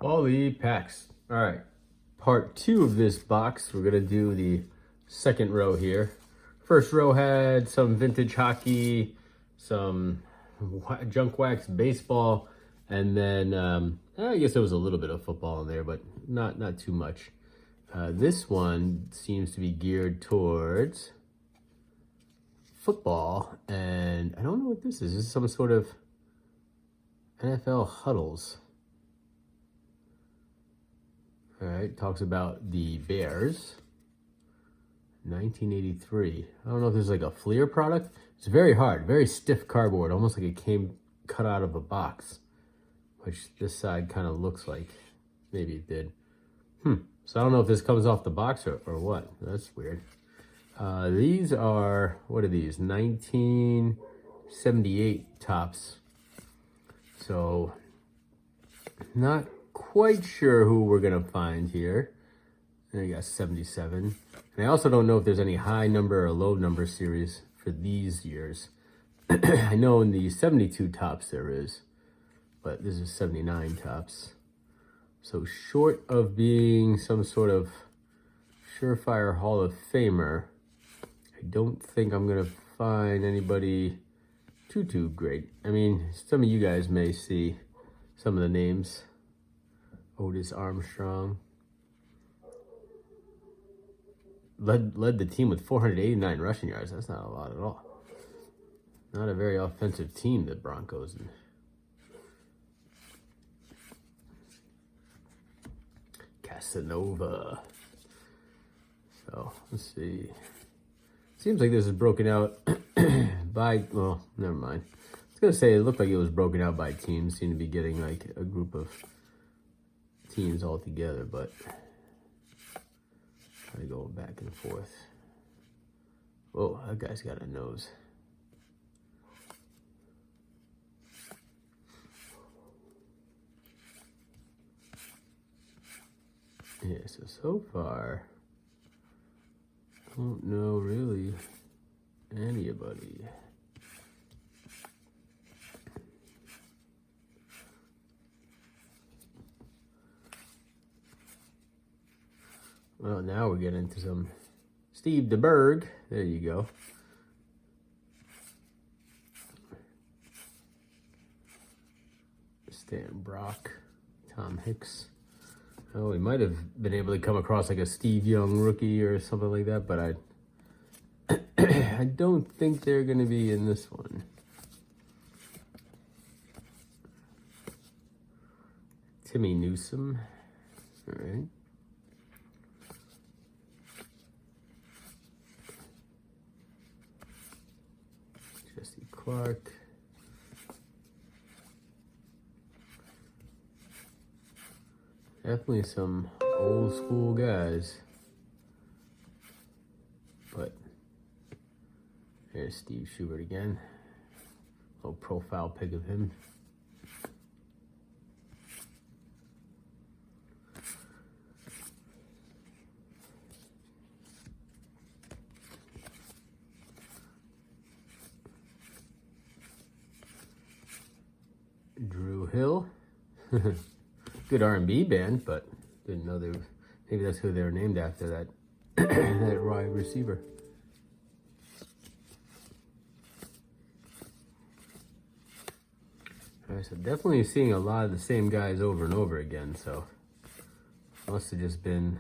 All the packs. All right, part 2 of this box. We're gonna do the second row here. First row had some vintage hockey, some junk wax baseball, and then I guess there was a little bit of football in there, but not too much. This one seems to be geared towards football, and I don't know what this is. This is some sort of NFL huddles. All right, talks about the Bears, 1983. I don't know if this is like a Fleer product. It's very hard, very stiff cardboard, almost like it came cut out of a box, which this side kind of looks like maybe it did. So I don't know if this comes off the box or what. That's weird. These are, what are these? 1978 tops. So not quite sure who we're gonna find here. And you got 77. And I also don't know if there's any high number or low number series for these years. I know in the 72 tops there is, but this is 79 tops. So short of being some sort of surefire Hall of Famer, I don't think I'm gonna find anybody too great. I mean, some of you guys may see some of the names. Otis Armstrong led the team with 489 rushing yards. That's not a lot at all. Not a very offensive team, the Broncos. Casanova. So let's see. Seems like this is broken out by, well, never mind. I was gonna say it looked like it was broken out by teams. Seemed to be getting like a group of teams all together, but kind of going back and forth. Whoa, that guy's got a nose. Yeah, so far, I don't know really anybody. Well, now we're getting into some Steve DeBerg. There you go. Stan Brock, Tom Hicks. Oh, we might have been able to come across like a Steve Young rookie or something like that, but I don't think they're going to be in this one. Timmy Newsome. All right. Jesse Clark. Definitely some old school guys. But there's Steve Schubert again. Little profile pic of him. Drew Hill. Good R&B band, but didn't know they were, maybe that's who they were named after, that that wide receiver. All right, so definitely seeing a lot of the same guys over and over again, so must have just been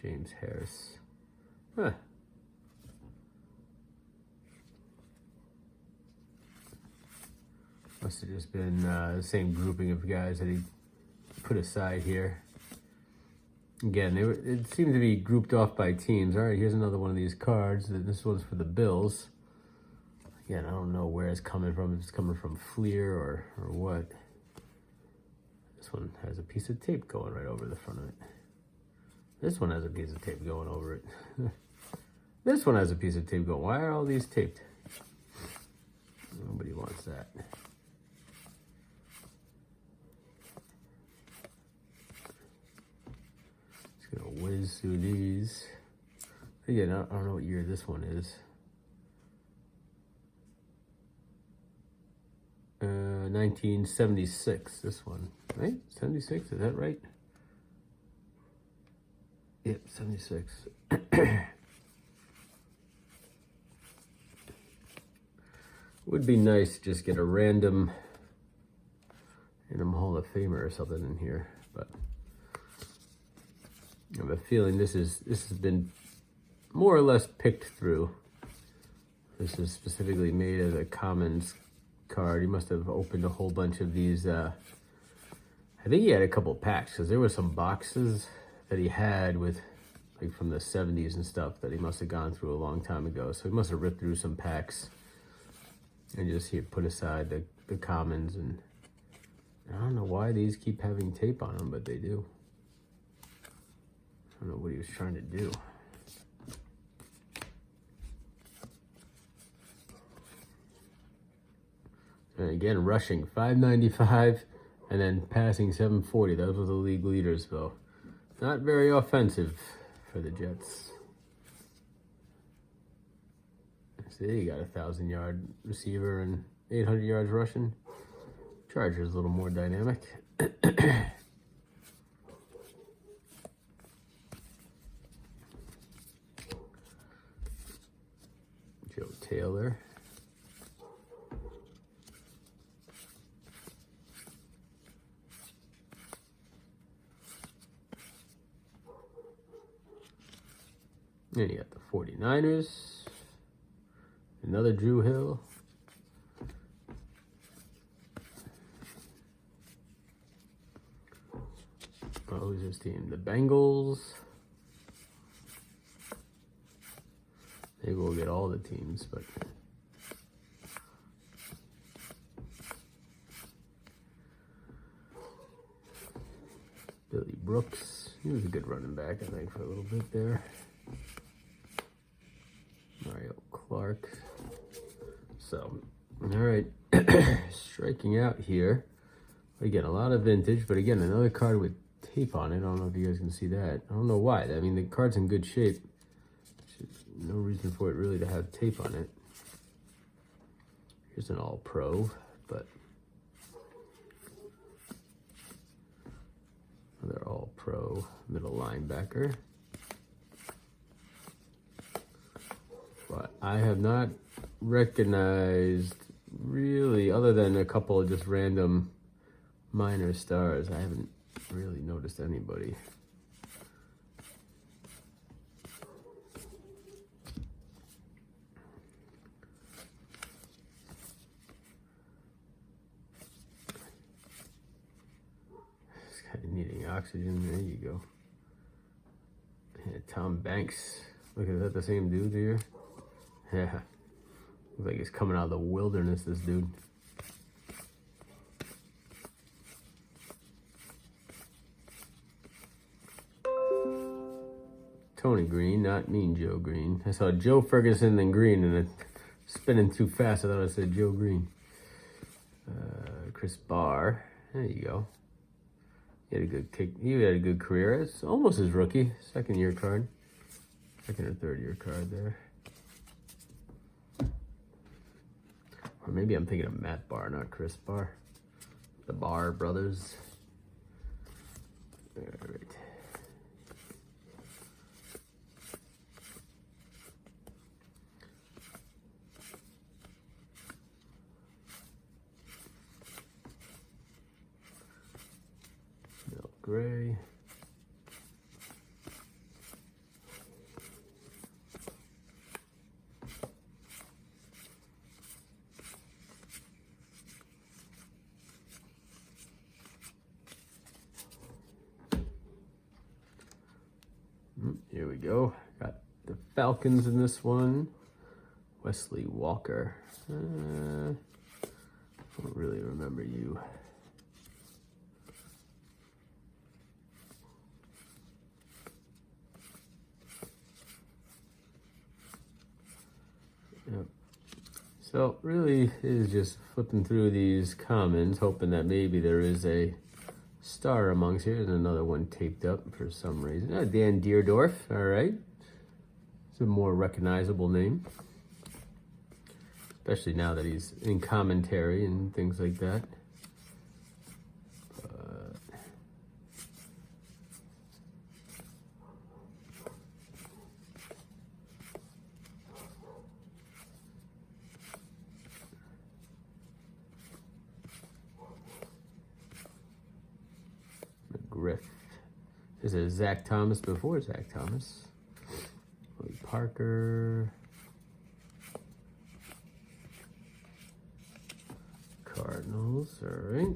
James Harris. Huh. Must have just been the same grouping of guys that he put aside here. Again, it seemed to be grouped off by teams. All right, here's another one of these cards. This one's for the Bills. Again, I don't know where it's coming from. If it's coming from Fleer or what. This one has a piece of tape going right over the front of it. This one has a piece of tape going over it. This one has a piece of tape going. Why are all these taped? Nobody wants that. Gonna whiz through these. Again, I don't know what year this one is. 1976, this one. Right? 76, is that right? Yep, 76. Would be nice to just get a random Hall of Famer or something in here, but I have a feeling this has been more or less picked through. This is specifically made as a commons card. He must have opened a whole bunch of these. I think he had a couple packs because there were some boxes that he had with, like, from the 70s and stuff that he must have gone through a long time ago. So he must have ripped through some packs and just put aside the commons. And I don't know why these keep having tape on them, but they do. I don't know what he was trying to do. And again, rushing 595 and then passing 740. Those were the league leaders, though. Not very offensive for the Jets. See, you got a 1,000-yard receiver and 800 yards rushing. Chargers a little more dynamic. Joe Taylor. And you got the 49ers. Another Drew Hill. Oh, who's this team? The Bengals. Maybe we'll get all the teams, but Billy Brooks. He was a good running back, I think, for a little bit there. Mario Clark. So, all right, striking out here. Again, a lot of vintage, but again, another card with tape on it. I don't know if you guys can see that. I don't know why. I mean, the card's in good shape. No reason for it really to have tape on it. Here's an all-pro, but another all-pro middle linebacker. But I have not recognized, really, other than a couple of just random minor stars, I haven't really noticed anybody. This guy needing oxygen. There you go. Yeah, Tom Banks. Look, is that the same dude here? Yeah. Looks like he's coming out of the wilderness, this dude. Tony Green, not Mean Joe Green. I saw Joe Ferguson then Green, and it's spinning too fast. I thought I said Joe Green. Chris Barr. There you go. He had a good kick. He had a good career. It's almost his rookie. Second year card. Second or third year card there. Or maybe I'm thinking of Matt Barr, not Chris Barr. The Barr brothers. All right. Gray. Here we go. Got the Falcons in this one. Wesley Walker. I don't really remember you. Yep. So really is just flipping through these commons, hoping that maybe there is a star amongst here. There's another one taped up for some reason. Dan Deerdorf, all right. It's a more recognizable name, especially now that he's in commentary and things like that. Is it Zach Thomas before Zach Thomas? Parker. Cardinals, all right.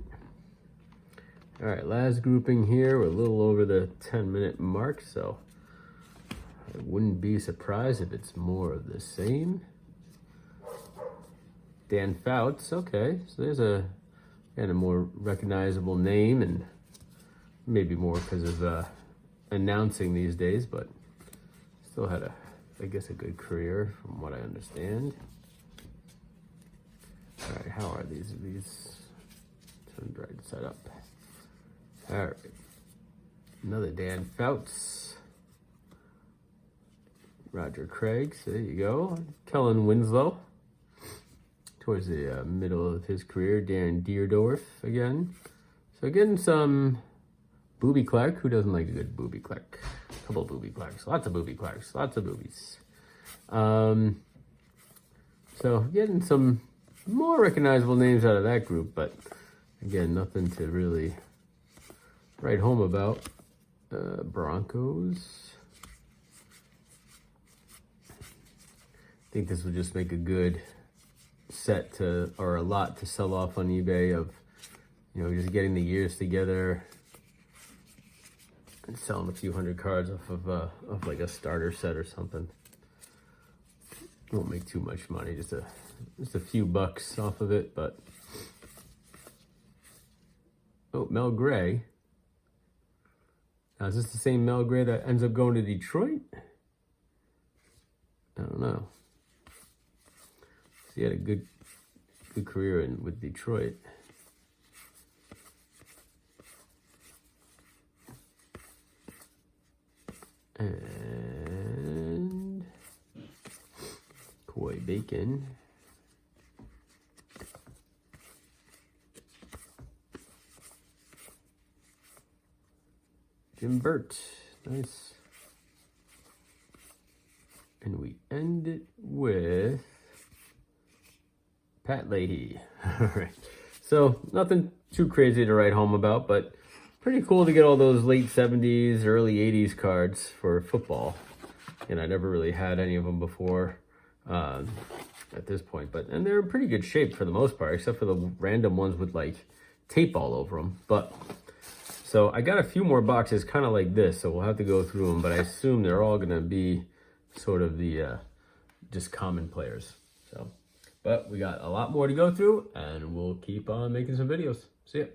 All right, last grouping here. We're a little over the 10-minute mark, so I wouldn't be surprised if it's more of the same. Dan Fouts, okay. So there's a more recognizable name, and maybe more because of announcing these days, but still had I guess a good career from what I understand. All right, how are these? These turned right side up. All right, another Dan Fouts. Roger Craig, so there you go. Kellen Winslow, towards the middle of his career. Darren Deerdorf again. So getting some Booby Clark. Who doesn't like a good Booby Clark? A couple of Booby Clarks. Lots of Booby Clarks. Lots of boobies. So getting some more recognizable names out of that group, but again, nothing to really write home about. Broncos. I think this would just make a good set or a lot to sell off on eBay of, just getting the years together and selling a few hundred cards off of like a starter set or something. Won't make too much money, just a few bucks off of it, but Mel Gray. Now, is this the same Mel Gray that ends up going to Detroit? I don't know. He had a good career with Detroit. And Koi Bacon. Jim Burt, nice. And we end it with Pat Leahy. All right. So nothing too crazy to write home about, but pretty cool to get all those late 70s, early 80s cards for football. And I never really had any of them before at this point. And they're in pretty good shape for the most part, except for the random ones with like tape all over them. So I got a few more boxes kind of like this, so we'll have to go through them, but I assume they're all going to be sort of the just common players. But we got a lot more to go through, and we'll keep on making some videos. See ya.